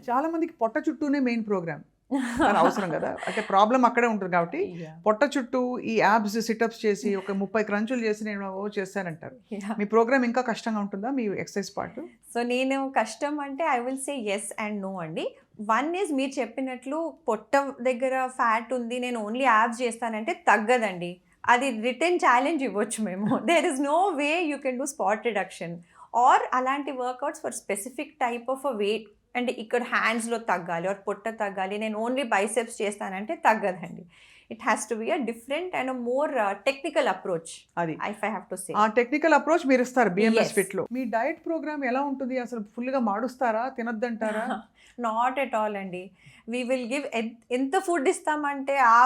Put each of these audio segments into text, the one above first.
చాలా మందికి పొట్ట చుట్టూనే మెయిన్ ప్రోగ్రామ్ అవసరం కదా, అంటే ప్రాబ్లం అక్కడే ఉంటుంది కాబట్టి పొట్ట చుట్టూ ఈ యాబ్స్ సిటప్స్ చేసి ఒక 30 క్రంచులు చేసి నేను చేస్తానంటారు. మీ ప్రోగ్రామ్ ఇంకా కష్టంగా ఉంటుందా మీ ఎక్సర్సైజ్ పార్ట్? సో నేను కష్టం అంటే I will say yes and no అండి. వన్ ఈజ్ మీరు చెప్పినట్లు పొట్ట దగ్గర ఫ్యాట్ ఉంది, నేను ఓన్లీ యాబ్స్ చేస్తానంటే తగ్గదండి. అది రిటర్న్ ఛాలెంజ్ ఇవ్వచ్చు మేము. There is no way you can do spot reduction or అలాంటి workouts for specific type of a weight. అంటే ఇక్కడ హ్యాండ్స్లో తగ్గాలి ఆర్ పొట్ట తగ్గాలి, నేను ఓన్లీ బైసెప్స్ చేస్తానంటే తగ్గదండి. It has to be a different and more technical approach. అది if I have to say a technical approach మీరు ఇస్తారు బిఎంఎస్ Yes. ఫిట్ లో. మీ డైట్ ప్రోగ్రామ్ ఎలా ఉంటుంది అసలు? ఫుల్గా మాడుస్తారా, తినొద్దంటారా? నాట్ ఎట్ ఆల్ అండి. వీ విల్ గివ్ ఎంత ఫుడ్ ఇస్తామంటే ఆ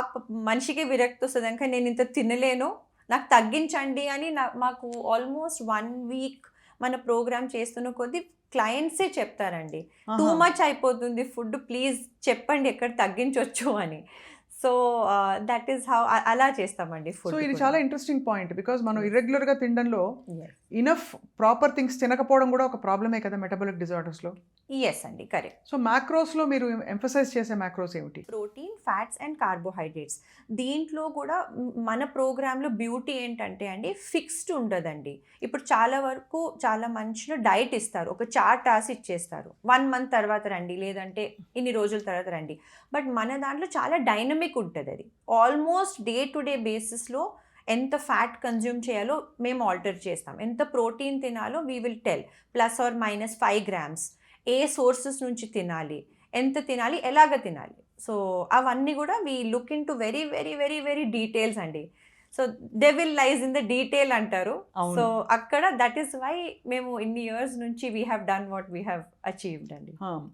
మనిషికి విరక్తి వస్తుంది. ఇంకా నేను ఇంత తినలేను, నాకు తగ్గించండి అని మాకు ఆల్మోస్ట్ 1 వీక్ మన ప్రోగ్రామ్ చేస్తున్న కొద్దీ క్లయింట్సే చెప్తారండి, టూ మచ్ అయిపోతుంది ఫుడ్, ప్లీజ్ చెప్పండి ఎక్కడ తగ్గించవచ్చు అని. సో దట్ ఈస్ హౌ అలా చేస్తామండి సో ఫుడ్. ఇది చాలా ఇంట్రెస్టింగ్ పాయింట్, బికాస్ మనం ఇర్రెగ్యులర్ గా తినడంలో ఇనఫ్ ప్రాపర్ థింగ్స్ తినకపోవడం కూడా ఒక ప్రాబ్లమే కదా మెటబాలిక్ డిజార్డర్స్ లో. ఎస్ అండి, కరెక్ట్. సో మ్యాక్రోస్ లో మీరు ఎంఫసైజ్ చేసే మ్యాక్రోస్ ఏమిటి? Protein, fats and carbohydrates. దీంట్లో కూడా మన ప్రోగ్రాంలో బ్యూటీ ఏంటంటే అండి, ఫిక్స్డ్ ఉండదండి. ఇప్పుడు చాలా వరకు చాలా మంచిలో డైట్ ఇస్తారు, ఒక చార్ట్ రాసి ఇచ్చేస్తారు, 1 మంత్ తర్వాత రండి లేదంటే ఇన్ని రోజుల తర్వాత రండి. బట్ మన దాంట్లో చాలా డైనమిక్ ఉంటుంది. అది ఆల్మోస్ట్ డే టు డే బేసిస్లో ఎంత ఫ్యాట్ కన్జ్యూమ్ చేయాలో మేము ఆల్టర్ చేస్తాం, ఎంత ప్రోటీన్ తినాలో వీ విల్ టెల్, ±5 grams, ఏ సోర్సెస్ నుంచి తినాలి, ఎంత తినాలి, ఎలాగ తినాలి. సో అవన్నీ కూడా we look into very very very very details అండి. So devil lies in the detail అంటారు. సో అక్కడ దట్ ఈస్ వై మేము ఇన్ని ఇయర్స్ నుంచి we have done what we have achieved అండి.